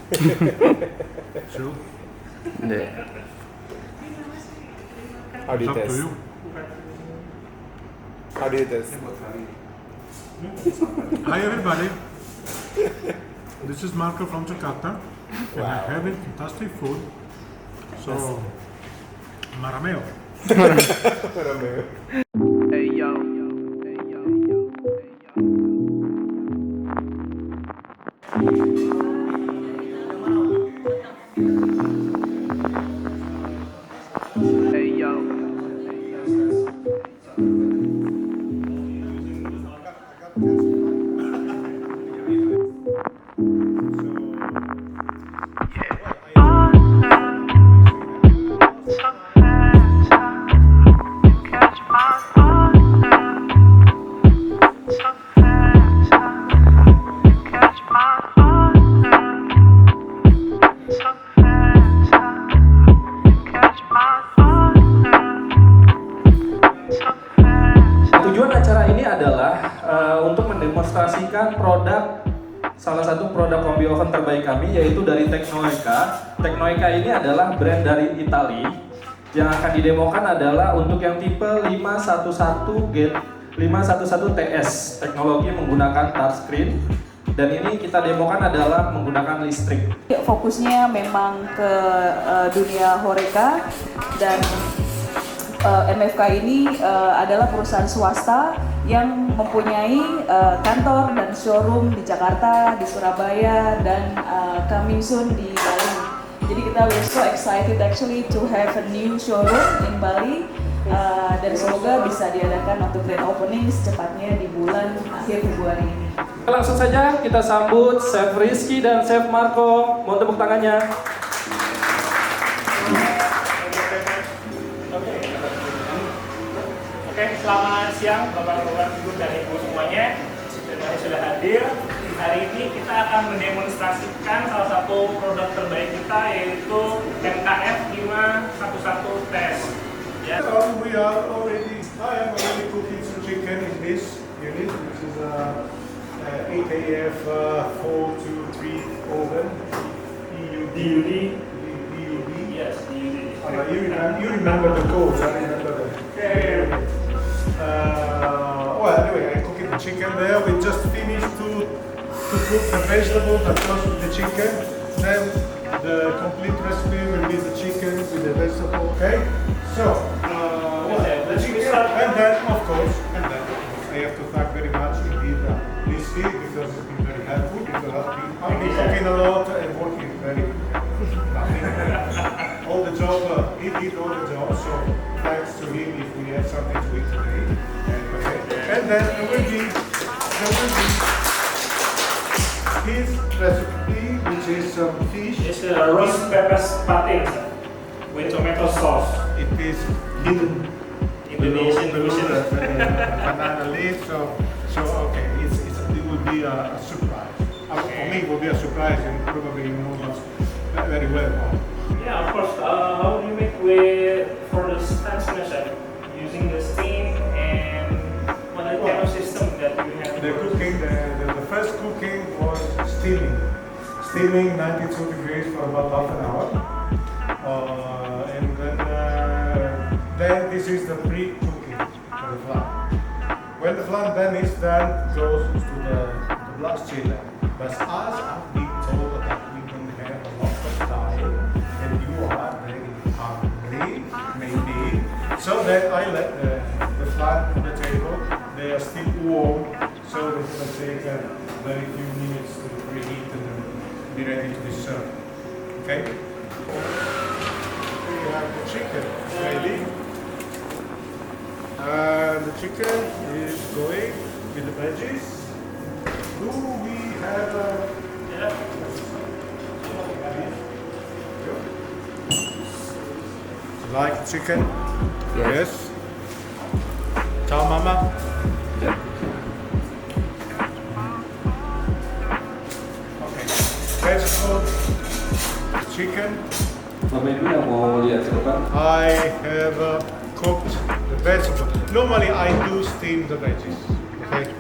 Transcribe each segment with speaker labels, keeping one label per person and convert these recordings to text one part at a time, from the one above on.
Speaker 1: True.
Speaker 2: Yeah.
Speaker 3: How do you
Speaker 1: It's up to
Speaker 3: taste?
Speaker 1: you.
Speaker 3: How do you taste?
Speaker 1: Hi everybody. This is Marco from Jakarta. And I'm having fantastic food. So, marameo.
Speaker 2: Hey yo. Hey yo. Tujuan acara ini adalah untuk mendemonstrasikan produk salah satu produk combi oven terbaik kami, yaitu dari Tecnoeka. Tecnoeka ini adalah brand dari Italia. Yang akan didemokan adalah untuk yang tipe 511 Gate 511 TS, teknologi menggunakan touchscreen. Dan ini kita demokan adalah menggunakan listrik.
Speaker 4: Fokusnya memang ke dunia horeca dan MFK ini adalah perusahaan swasta yang mempunyai kantor dan showroom di Jakarta, di Surabaya, dan coming soon di Bali. Jadi kita we're so excited actually to have a new showroom in Bali dan semoga bisa diadakan untuk grand opening secepatnya di bulan akhir Februari ini.
Speaker 2: Langsung saja kita sambut Chef Rizky dan Chef Marco. Mohon tepuk tangannya.
Speaker 5: Oke, selamat siang Bapak-Bapak, Ibu dan Ibu semuanya. Terima kasih sudah hadir. Hari ini kita akan mendemonstrasikan salah satu produk terbaik kita, yaitu MKF 511 TS. Ya.
Speaker 1: So we are already, I am already cooking some chicken in this unit, which is a 8AF 423 oven.
Speaker 5: DUD.
Speaker 1: DUD.
Speaker 5: Yes, DUD.
Speaker 1: You remember the codes, I remember the.
Speaker 5: Okay.
Speaker 1: Well, anyway, I cooked the chicken there. We just finished to cook the vegetable that goes with the chicken. Then the complete recipe will be the chicken with the vegetable. Okay. So, the chicken, and then of course, I have to thank very much indeed Rizky, because it's been very helpful. Because I've been cooking a lot and working very all the job. He did all the job. So thanks to him if we have something to eat today. And then there will be his recipe, which is some fish.
Speaker 5: It's a roast pepper spatting with tomato sauce.
Speaker 1: It is hidden
Speaker 5: Indonesian
Speaker 1: below
Speaker 5: cuisine.
Speaker 1: the banana leaf. So okay, it will be a surprise. For me, it will be a surprise, and probably you know very well.
Speaker 5: Yeah, of course. How do you make with for the stand chef? Using the steam and what kind of system that you have?
Speaker 1: The cooking, the first cooking was steaming. Steaming 92 degrees for about half an hour. And then this is the pre-cooking for the flan. When the flan then is done, it goes to the blast chiller. But as I've been told that we don't have a lot of time and you are very hungry, maybe, so that I let the flan on the table. They are still warm, so it will take a very few minutes to preheat and then be ready to be served. Okay? We have the chicken ready. The chicken is going with the veggies. Do we have like chicken? Yes. Ciao, Mama. Okay. Vegetable, chicken.
Speaker 2: Bapak Ibu yang mau lihat ke depan.
Speaker 1: I have cooked the vegetable. Normally I do steam the veggies. Okay.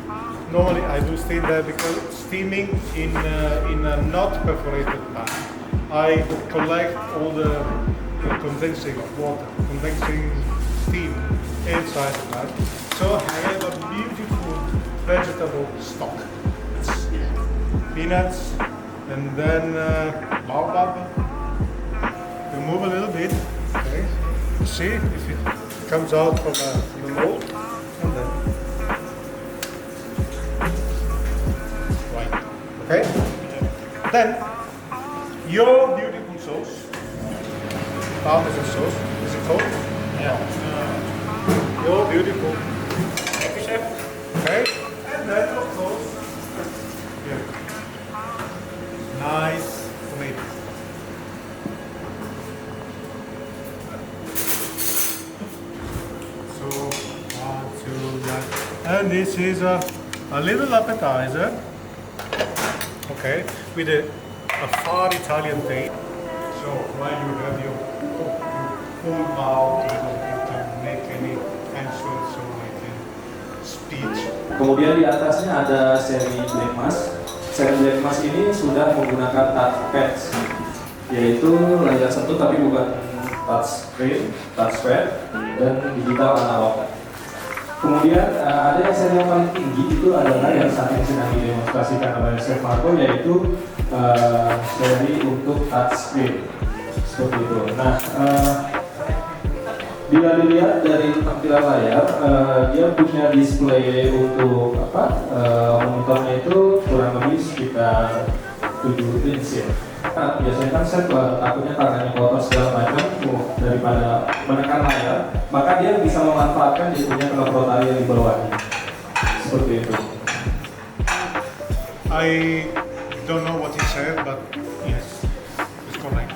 Speaker 1: Normally I do steam there because steaming in a not perforated pan, I collect all the condensing water, condensing steam inside the pan. So I have a beautiful vegetable stock. It's peanuts and then baobab. You move a little bit, okay? See if it comes out from the mold, and then right, okay? Then your beautiful sauce, parmesan sauce, is it called?
Speaker 5: Yeah.
Speaker 1: Your beautiful,
Speaker 5: Thank you, chef.
Speaker 1: okay? And then of course, here, nice tomatoes. So, 1, 2, 1. And this is a little appetizer, okay, with a far Italian taste. So, while you have your full mouth, you can make any answers or like a speech.
Speaker 2: Kemudian di atasnya ada seri black mask. Seri black mask ini sudah menggunakan touchpads, yaitu layar sentuh tapi bukan touchscreen, touchpad, dan digital analog. Kemudian ada yang seri yang paling tinggi itu adalah yang saat ini sedang didemonstrasikan oleh Chef Marco, yaitu seri untuk touchscreen seperti itu. Nah, bila dilihat dari tampilan layar, dia punya display untuk monitornya itu kurang lebih sekitar 7 inch ya. Nah, biasanya kan saya takutnya tangannya kotor segala macam, daripada menekan layar, maka dia bisa memanfaatkan dia punya knop rotary yang di bawahnya. Seperti itu.
Speaker 1: I don't know what he said, but yes, it's correct.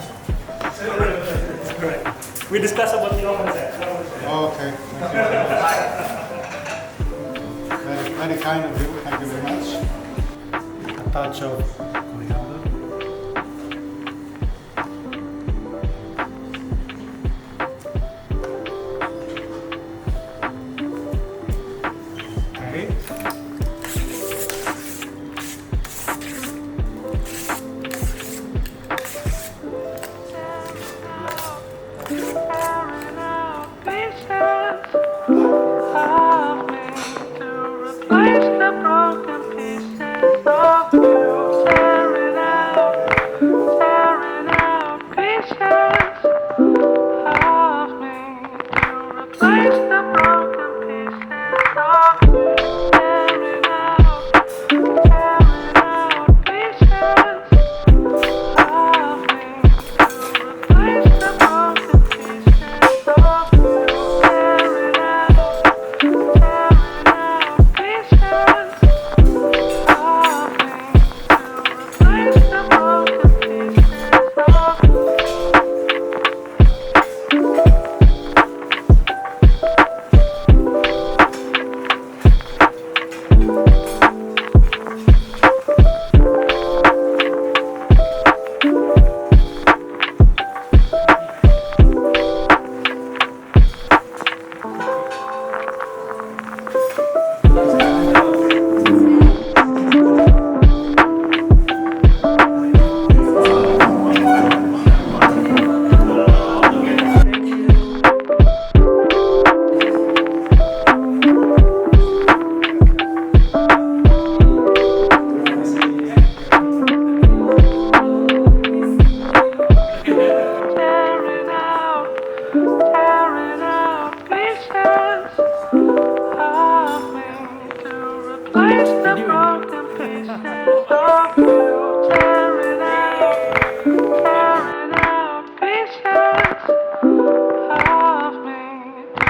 Speaker 5: Correct. We discuss about the oven set.
Speaker 1: Okay, thank you very much. Very kind of you, thank you very much. A touch of coriander. Okay.
Speaker 3: Replace the broken pieces of you.